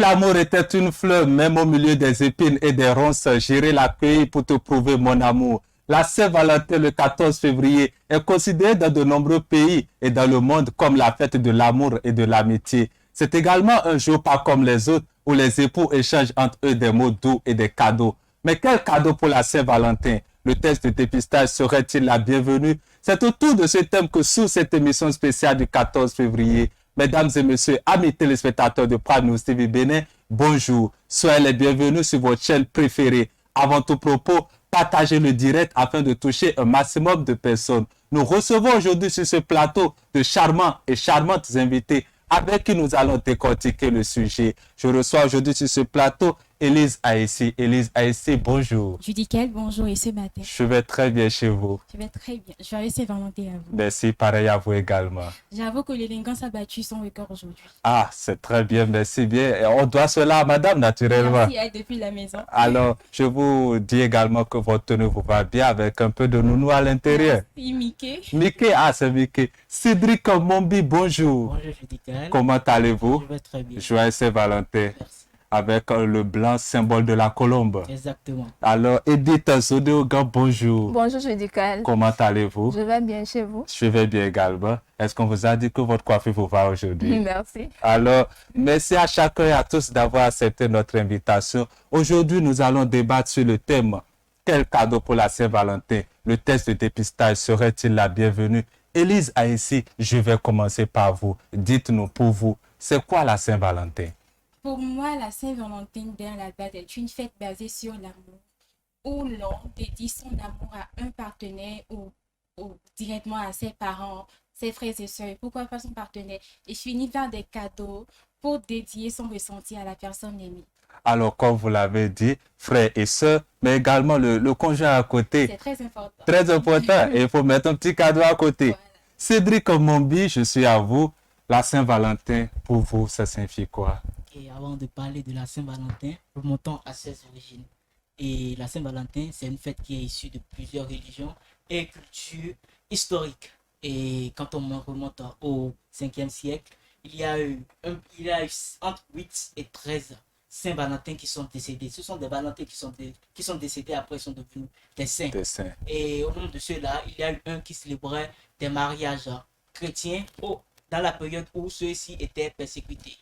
l'amour était une fleur, même au milieu des épines et des ronces, j'irai l'accueillir pour te prouver mon amour. La Saint-Valentin, le 14 février, est considérée dans de nombreux pays et dans le monde comme la fête de l'amour et de l'amitié. C'est également un jour pas comme les autres où les époux échangent entre eux des mots doux et des cadeaux. Mais quel cadeau pour la Saint-Valentin? Le test de dépistage serait-il la bienvenue? C'est autour de ce thème que s'ouvre cette émission spéciale du 14 février. Mesdames et messieurs, amis téléspectateurs de Prime News TV Bénin, bonjour. Soyez les bienvenus sur votre chaîne préférée. Avant tout propos, partagez le direct afin de toucher un maximum de personnes. Nous recevons aujourd'hui sur ce plateau de charmants et charmantes invités avec qui nous allons décortiquer le sujet. Je reçois aujourd'hui sur ce plateau Élise Aïssi. Élise Aïssi, bonjour. Judicaël, bonjour et ce matin. Je vais très bien chez vous. Je vais très bien. Joyeux Saint-Valentin à vous. Merci, pareil à vous également. J'avoue que l'élégance a battu son record aujourd'hui. Ah, c'est très bien, merci bien. Et on doit cela à madame, naturellement. Merci à elle depuis la maison. Alors, je vous dis également que votre tenue vous va bien avec un peu de nounou à l'intérieur. Merci, Mickey. Mickey, ah, c'est Mickey. Cédric Mombi, bonjour. Bonjour Judicaël. Comment allez-vous? Je vais très bien. Joyeux Saint-Valentin. Merci. Avec le blanc, symbole de la colombe. Exactement. Alors, Edith Zodeoga, bonjour. Bonjour Judicaël. Comment allez-vous? Je vais bien chez vous. Je vais bien également. Est-ce qu'on vous a dit que votre coiffure vous va aujourd'hui? Merci. Alors, merci à chacun et à tous d'avoir accepté notre invitation. Aujourd'hui, nous allons débattre sur le thème « Quel cadeau pour la Saint-Valentin? Le test de dépistage serait-il la bienvenue ?» Élise Aïssi, je vais commencer par vous. Dites-nous pour vous, c'est quoi la Saint-Valentin? Pour moi, la Saint-Valentin derrière la date est une fête basée sur l'amour, où l'on dédie son amour à un partenaire ou directement à ses parents, ses frères et sœurs, pourquoi pas son partenaire, et finit par des cadeaux pour dédier son ressenti à la personne aimée. Alors, comme vous l'avez dit, frères et sœurs, mais également le conjoint à côté. C'est très important. Très important. Et il faut mettre un petit cadeau à côté. Voilà. Cédric Mombi, je suis à vous. La Saint-Valentin, pour vous, ça signifie quoi? Et avant de parler de la Saint-Valentin, remontons à ses origines. Et la Saint-Valentin, c'est une fête qui est issue de plusieurs religions et cultures historiques. Et quand on remonte au 5e siècle, il y a eu entre 8 et 13 Saint-Valentin qui sont décédés. Ce sont des Valentins qui sont décédés après, ils sont devenus des saints. Des saints. Et au nom de ceux-là, il y a eu un qui célébrait des mariages chrétiens dans la période où ceux-ci étaient persécutés.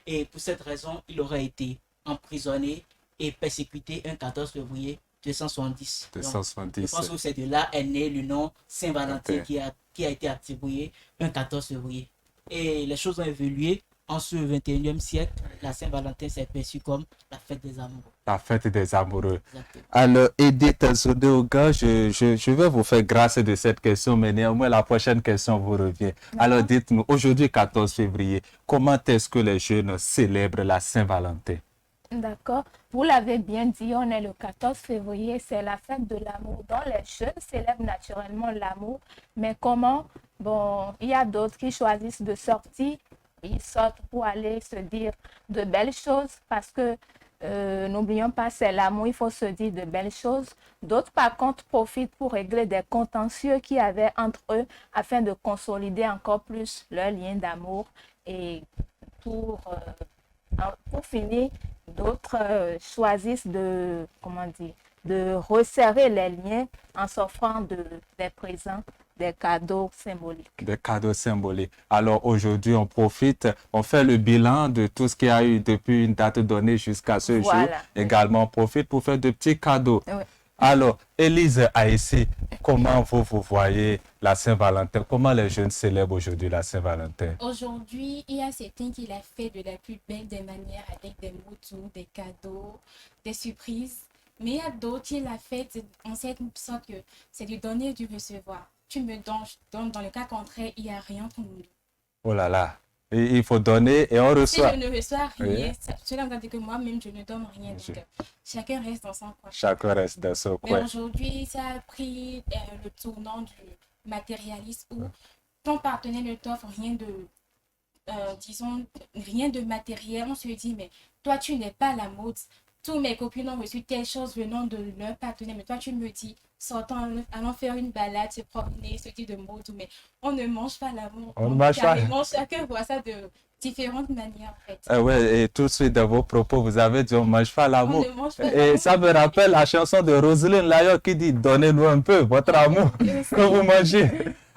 Et pour cette raison, il aurait été emprisonné et persécuté un 14 février 270. 270. Je pense que c'est de là est né le nom Saint-Valentin qui a été attribué un 14 février. Et les choses ont évolué. En ce 21e siècle, la Saint-Valentin s'est perçue comme la fête des amoureux. La fête des amoureux. Exactement. Alors, Edith Zodeoga, je vais vous faire grâce de cette question, mais néanmoins, la prochaine question vous revient. Alors, dites-nous, aujourd'hui, 14 février, comment est-ce que les jeunes célèbrent la Saint-Valentin? D'accord. Vous l'avez bien dit, on est le 14 février, c'est la fête de l'amour. Donc les jeunes célèbrent naturellement l'amour. Mais comment? Bon, il y a d'autres qui choisissent de sortir. Ils sortent pour aller se dire de belles choses parce que n'oublions pas, c'est l'amour, il faut se dire de belles choses. D'autres, par contre, profitent pour régler des contentieux qu'il y avait entre eux afin de consolider encore plus leur lien d'amour. Et pour finir, d'autres choisissent de resserrer les liens en s'offrant des présents, des cadeaux symboliques. Des cadeaux symboliques. Alors aujourd'hui, on profite, on fait le bilan de tout ce qu'il y a eu depuis une date donnée jusqu'à ce jour. Également, on profite pour faire de petits cadeaux. Oui. Alors, Élise Aïssi, comment vous voyez la Saint-Valentin? Comment les jeunes célèbrent aujourd'hui la Saint-Valentin? Aujourd'hui, il y a certains qui la fait de la plus belle des manières avec des mots doux, des cadeaux, des surprises. Mais il y a d'autres qui la font en cette sorte que c'est du donner et du recevoir. Tu me donnes, je donne. Dans le cas contraire, il n'y a rien entre nous. Oh là là, il faut donner et on reçoit. Si je ne reçois rien, Oui. cela veut dire que moi-même, je ne donne rien. Donc, chacun reste dans son coin. Chacun reste dans son Mais coin. aujourd'hui, ça a pris le tournant du matérialisme où ton partenaire ne t'offre rien de, disons, rien de matériel. On se dit, mais toi, tu n'es pas la mode. tous mes copines ont reçu telle chose venant de leur partenaire, mais toi tu me dis, sortons, allons faire une balade, se promener, ce type de mots, tout, mais on ne mange pas l'amour. On ne Donc, mange pas. carrément, chacun voit ça de différentes manières, en fait. Ouais, et tout de suite dans vos propos, vous avez dit on ne mange pas l'amour. On ne mange pas Et l'amour. ça me rappelle la chanson de Roselyne Layo qui dit donnez-nous un peu votre amour que vous mangez.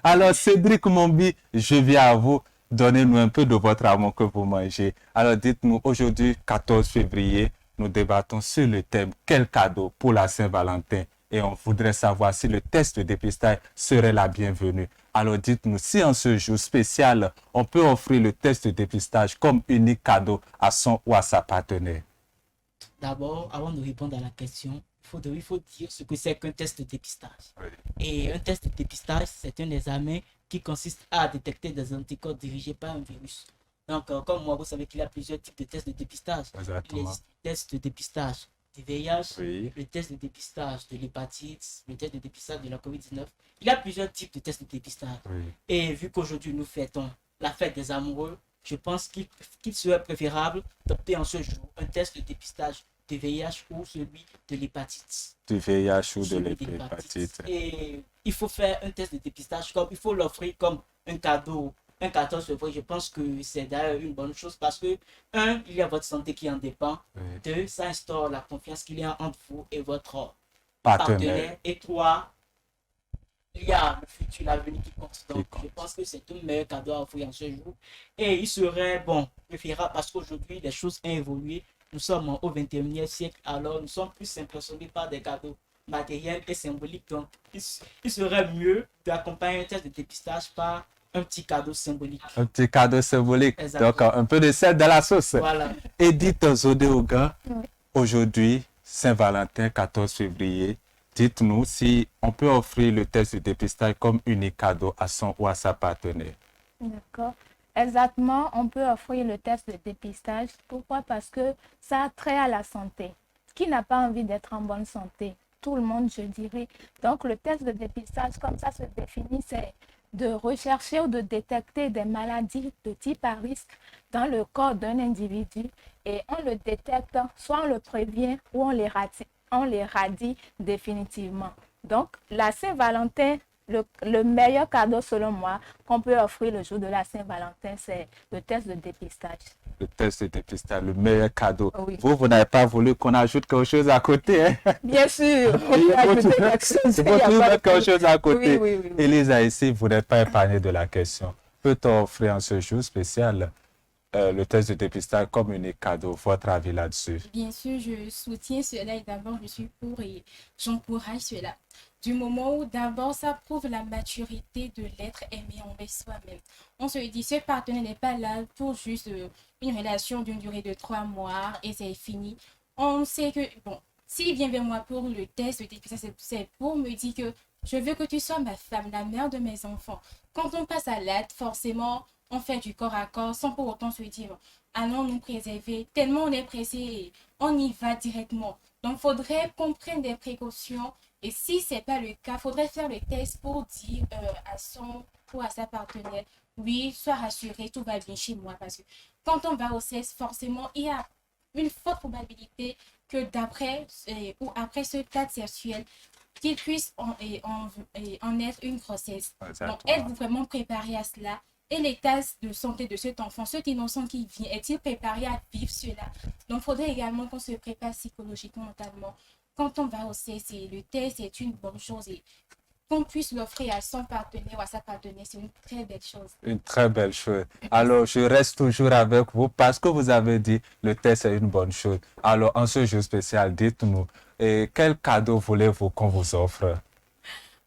Alors Cédric Mombi, je viens à vous. Donnez-nous un peu de votre amour que vous mangez. Alors dites-nous, aujourd'hui, 14 février, nous débattons sur le thème quel cadeau pour la Saint-Valentin. Et on voudrait savoir si le test de dépistage serait la bienvenue. Alors dites-nous si en ce jour spécial, on peut offrir le test de dépistage comme unique cadeau à son ou à sa partenaire. D'abord, avant de répondre à la question, il faut dire ce que c'est qu'un test de dépistage. Oui. Et un test de dépistage, c'est un examen qui consiste à détecter des anticorps dirigés par un virus. Donc, comme moi, vous savez qu'il y a plusieurs types de tests de dépistage. Il Exactement. existe le test de dépistage du VIH, Oui. le test de dépistage de l'hépatite, le test de dépistage de la COVID-19. Il y a plusieurs types de tests de dépistage. Oui. Et vu qu'aujourd'hui nous fêtons la fête des amoureux, je pense qu'il serait préférable d'opter en ce jour un test de dépistage de VIH ou celui de l'hépatite. Du VIH ou de Celui l'hépatite. Et il faut faire un test de dépistage, comme il faut l'offrir comme un cadeau. Un 14 février, je pense que c'est d'ailleurs une bonne chose parce que, un, il y a votre santé qui en dépend. Oui. Deux, ça instaure la confiance qu'il y a entre vous et votre Partenaire. partenaire. Et trois, il y a le futur, l'avenir qui compte. Donc, compte. je pense que c'est un meilleur cadeau à offrir en ce jour. Et il serait, bon, préférable parce qu'aujourd'hui, les choses ont évolué. Nous sommes au 21e siècle, alors nous sommes plus impressionnés par des cadeaux matériels et symboliques. Donc, il serait mieux d'accompagner un test de dépistage par un petit cadeau symbolique. Un petit cadeau symbolique. Exactement. Donc, un peu de sel dans la sauce. Voilà. Edith Zodéoga, Oui. aujourd'hui, Saint-Valentin, 14 février, dites-nous si on peut offrir le test de dépistage comme unique cadeau à son ou à sa partenaire. D'accord. Exactement, on peut offrir le test de dépistage. Pourquoi? Parce que ça a trait à la santé. Qui n'a pas envie d'être en bonne santé? Tout le monde, je dirais. Donc, le test de dépistage, comme ça se définit, c'est de rechercher ou de détecter des maladies de type à risque dans le corps d'un individu et on le détecte, soit on le prévient ou on les radie définitivement. Donc, la Saint-Valentin, le meilleur cadeau selon moi qu'on peut offrir le jour de la Saint-Valentin, c'est le test de dépistage. Le test de dépistage, le meilleur cadeau. Oui. Vous n'avez pas voulu qu'on ajoute quelque chose à côté, hein? Bien sûr, on Il peut faut ajouter toujours- quelque chose. il faut il y a toujours pas de mettre quelque chose à côté. Oui, oui, oui. Elisa, ici, vous n'êtes pas épargnée de la question. Peut-on offrir en ce jour spécial le test de dépistage comme unique cadeau? Votre avis là-dessus? Bien sûr, je soutiens cela et d'abord, je suis pour et j'encourage cela. Du moment où d'abord, ça prouve la maturité de l'être aimé envers soi-même. On se dit, ce partenaire n'est pas là pour juste une relation d'une durée de 3 mois et c'est fini. On sait que, bon, s'il vient vers moi pour le test, c'est pour me dire que je veux que tu sois ma femme, la mère de mes enfants. Quand on passe à l'acte, forcément, on fait du corps à corps sans pour autant se dire, allons nous préserver. Tellement on est pressé, et on y va directement. Donc, il faudrait qu'on prenne des précautions. Et si ce n'est pas le cas, il faudrait faire le test pour dire à son ou à sa partenaire, oui, sois rassuré, tout va bien chez moi. Parce que quand on va au sexe, forcément, il y a une forte probabilité que d'après ou après ce cadre sexuel, qu'il puisse en être une grossesse. Donc, êtes-vous vraiment préparé à cela? Et l'état de santé de cet enfant, cet innocent qui vient, est-il préparé à vivre cela? Donc, il faudrait également qu'on se prépare psychologiquement, mentalement. Quand on va au sexe, le test est une bonne chose et qu'on puisse l'offrir à son partenaire ou à sa partenaire, c'est une très belle chose. Une très belle chose. Alors, je reste toujours avec vous parce que vous avez dit le test est une bonne chose. Alors, en ce jour spécial, dites-nous, quel cadeau voulez-vous qu'on vous offre?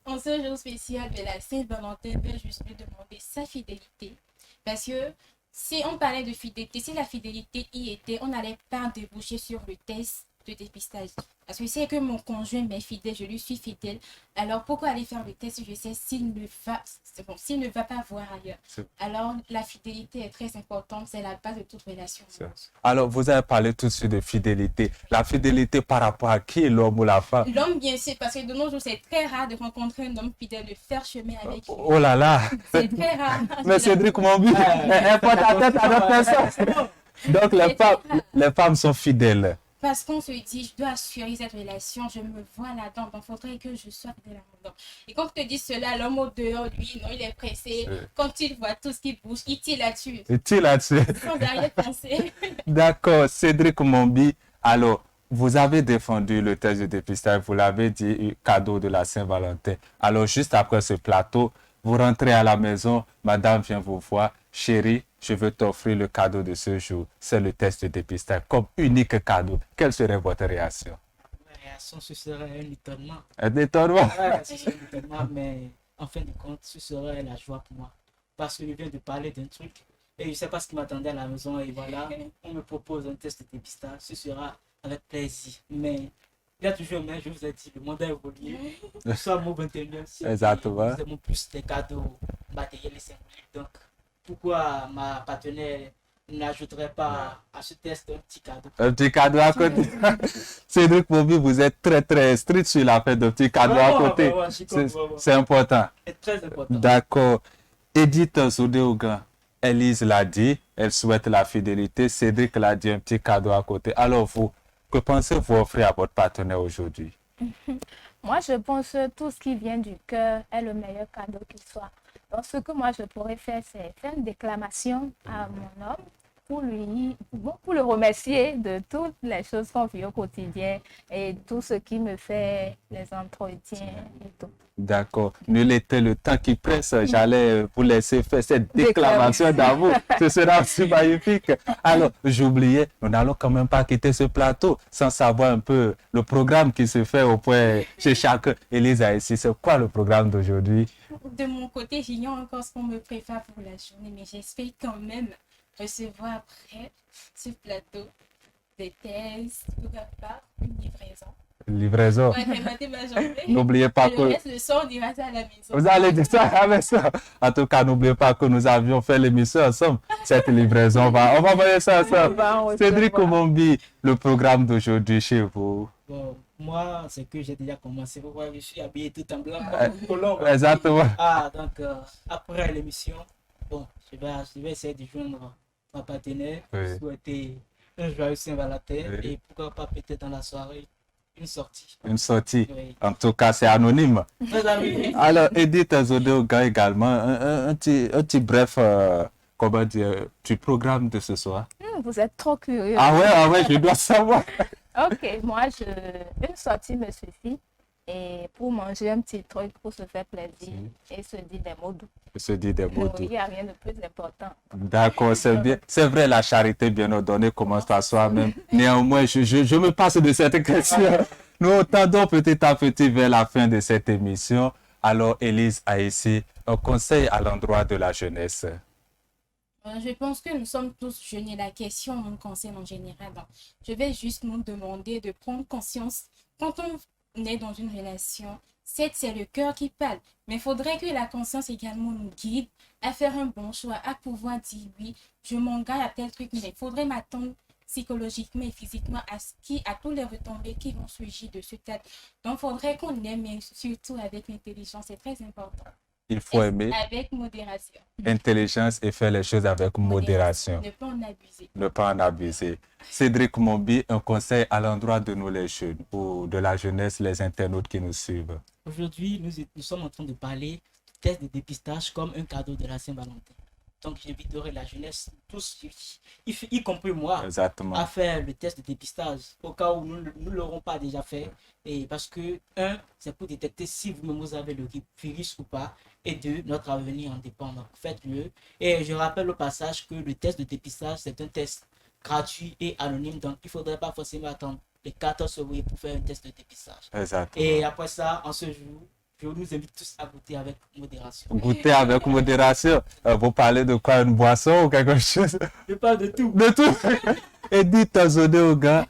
En ce jour spécial de la Saint-Valentin, je vais juste lui demander sa fidélité. Parce que si on parlait de fidélité, si la fidélité y était, on n'allait pas déboucher sur le test de dépistage. Parce que c'est que mon conjoint m'est fidèle, je lui suis fidèle. Alors pourquoi aller faire le test si je sais s'il ne va pas voir ailleurs? Alors la fidélité est très importante, c'est la base de toute relation. Alors, vous avez parlé tout de suite de fidélité. La fidélité par rapport à qui, l'homme ou la femme? L'homme, bien sûr, parce que de nos jours, c'est très rare de rencontrer un homme fidèle, de faire chemin avec lui. Oh là là! C'est très rare. Mais Cédric Mombi, elle porte la tête à notre personne. Donc, les femmes sont fidèles. parce qu'on se dit, je dois assurer cette relation, je me vois là-dedans, donc il faudrait que je sois fidèle à mon homme. Et quand on te dit cela, l'homme au dehors, lui, non, il est pressé. Quand il voit tout ce qui bouge, il tire là-dessus, Et-il là-dessus? sans arrière-pensée. D'accord, Cédric Mombi. Alors, vous avez défendu le test de dépistage, vous l'avez dit, cadeau de la Saint-Valentin. Alors, juste après ce plateau, vous rentrez à la maison, madame vient vous voir, chérie, je veux t'offrir le cadeau de ce jour. C'est le test de dépistage comme unique cadeau. Quelle serait votre réaction? Ma réaction, ce serait un étonnement. Un étonnement. Ouais, ce serait un étonnement, mais en fin de compte, ce serait la joie pour moi. Parce que je viens de parler d'un truc et je ne sais pas ce qui m'attendait à la maison. Et voilà, on me propose un test de dépistage. Ce sera avec plaisir. Mais il y a toujours, mais je vous ai dit, le monde a évolué. Nous sommes au 21e siècle. Exactement. Nous avons plus des cadeaux matériels et symboliques. Donc, pourquoi ma partenaire n'ajouterait pas à ce test un petit cadeau? Un petit cadeau à côté. Cédric Mombi, vous êtes très très strict sur la fête de petits cadeaux à côté. C'est important. C'est très important. D'accord. Edith Zodéogan, Elise l'a dit, elle souhaite la fidélité. Cédric l'a dit, un petit cadeau à côté. Alors vous, que pensez-vous offrir à votre partenaire aujourd'hui? Moi, je pense que tout ce qui vient du cœur est le meilleur cadeau qu'il soit. Donc, ce que moi, je pourrais faire, c'est faire une déclamation à mon homme pour le remercier de toutes les choses qu'on vit au quotidien et tout ce qui me fait les entretiens et tout. D'accord. Nul était le temps qui presse. J'allais vous laisser faire cette déclamation d'amour. Ce sera aussi magnifique. Alors, j'oubliais, nous n'allons quand même pas quitter ce plateau sans savoir un peu le programme qui se fait au point chez chacun. Elisa, ici, c'est quoi le programme d'aujourd'hui? De mon côté, j'ignore encore ce qu'on me prépare pour la journée, mais j'espère quand même recevoir après ce plateau des tests, pourquoi pas une livraison. Livraison. Ouais, agrémenter ma journée. N'oubliez pas Et que... le reste, le soir, on ira ça à la maison. Vous allez dire ça avec ça. En tout cas, n'oubliez pas que nous avions fait l'émission ensemble. Cette livraison, on va envoyer ça ensemble. Cédric Mombi, le programme d'aujourd'hui chez vous. Bon, moi, c'est que j'ai déjà commencé. Vous voyez, je suis habillé tout en blanc. Colombe. Exactement. Ah, donc, après l'émission, bon, je vais essayer de joindre ma partenaire, Oui. souhaiter un joyeux Saint-Valentin Oui. et pourquoi pas peut-être dans la soirée, une sortie. Une sortie. Oui. En tout cas, c'est anonyme. Mes amis, Alors, Edith Zodéogan également, un petit bref, comment dire, du programme de ce soir. Vous êtes trop curieux. Ah ouais, je dois savoir. Ok, moi, une sortie me suffit. Et pour manger un petit truc, pour se faire plaisir et se dire des mots doux. Je se dis des mots Il doux. n'y a rien de plus important. D'accord, c'est bien. C'est vrai, la charité bien ordonnée commence par soi-même. Néanmoins, je me passe de cette question. Nous tendons petit à petit vers la fin de cette émission. Alors, Elise a ici un conseil à l'endroit de la jeunesse. Je pense que nous sommes tous jeunes et la question nous concerne en général. Donc, je vais juste nous demander de prendre conscience quand on est dans une relation. Certes, c'est le cœur qui parle, mais il faudrait que la conscience également nous guide à faire un bon choix, à pouvoir dire oui, je m'engage à tel truc, mais il faudrait m'attendre psychologiquement et physiquement à tous les retombées qui vont surgir de ce cadre. Donc, il faudrait qu'on aime, mais surtout avec l'intelligence, c'est très important. Il faut aimer, Avec modération. intelligence et faire les choses avec modération. Ne pas en abuser. Ne pas en abuser. Cédric Mombi, un conseil à l'endroit de nous les jeunes ou de la jeunesse, les internautes qui nous suivent. aujourd'hui, nous sommes en train de parler du test de dépistage comme un cadeau de la Saint-Valentin. Donc, j'inviterai la jeunesse, tous, y compris moi, Exactement. à faire le test de dépistage au cas où nous ne l'aurons pas déjà fait. Et parce que, un, c'est pour détecter si vous-même vous avez le virus ou pas. Et deux, notre avenir en dépend. Donc, faites-le. Et je rappelle au passage que le test de dépistage, c'est un test gratuit et anonyme. Donc, il ne faudrait pas forcément attendre les 14 février pour faire un test de dépistage. Exactement. Et après ça, en ce jour, je vous invite tous à goûter avec modération. Goûter avec modération. Vous parlez de quoi? Une boisson ou quelque chose? Je parle de tout. De tout. Edith Zodéogan,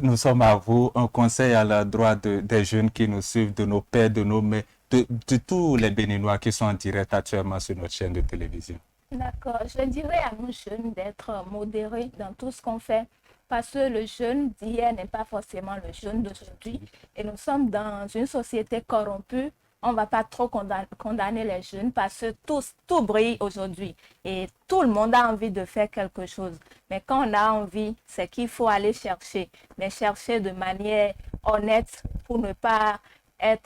nous sommes à vous. Un conseil à l'endroit des jeunes qui nous suivent, de nos pères, de nos mères, de tous les Béninois qui sont en direct actuellement sur notre chaîne de télévision. D'accord. Je dirais à nous jeunes d'être modérés dans tout ce qu'on fait. Parce que le jeune d'hier n'est pas forcément le jeune d'aujourd'hui. Et nous sommes dans une société corrompue on va pas trop condamner les jeunes parce que tout brille aujourd'hui et tout le monde a envie de faire quelque chose. Mais quand on a envie, c'est qu'il faut aller chercher, mais chercher de manière honnête pour ne pas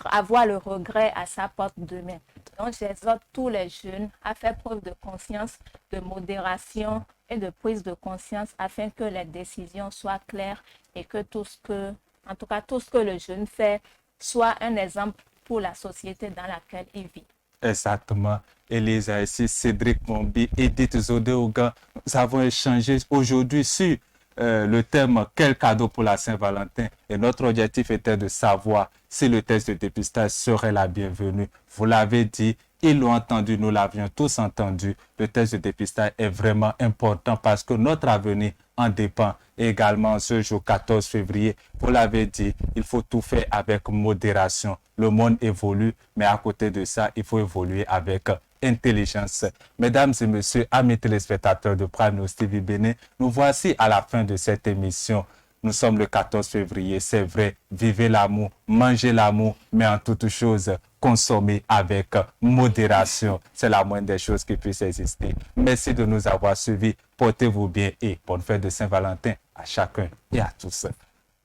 avoir le regret à sa porte demain. Donc, j'exhorte tous les jeunes à faire preuve de conscience, de modération et de prise de conscience afin que les décisions soient claires et que tout ce que le jeune fait soit un exemple pour la société dans laquelle il vit. Exactement. Elisa ici, Cédric Mombi, Edith Zodéoga, nous avons échangé aujourd'hui sur le thème quel cadeau pour la Saint-Valentin et notre objectif était de savoir si le test de dépistage serait la bienvenue. Vous l'avez dit, ils l'ont entendu, nous l'avions tous entendu. Le test de dépistage est vraiment important parce que notre avenir en dépend. Et également ce jour 14 février, vous l'avez dit, il faut tout faire avec modération. Le monde évolue, mais à côté de ça, il faut évoluer avec intelligence. Mesdames et messieurs, amis téléspectateurs de Prime News TV Bénin, nous voici à la fin de cette émission. Nous sommes le 14 février, c'est vrai, vivez l'amour, mangez l'amour, mais en toute chose, consommez avec modération. C'est la moindre des choses qui puisse exister. Merci de nous avoir suivis. Portez-vous bien et bonne fête de Saint-Valentin à chacun et à tous.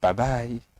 Bye bye.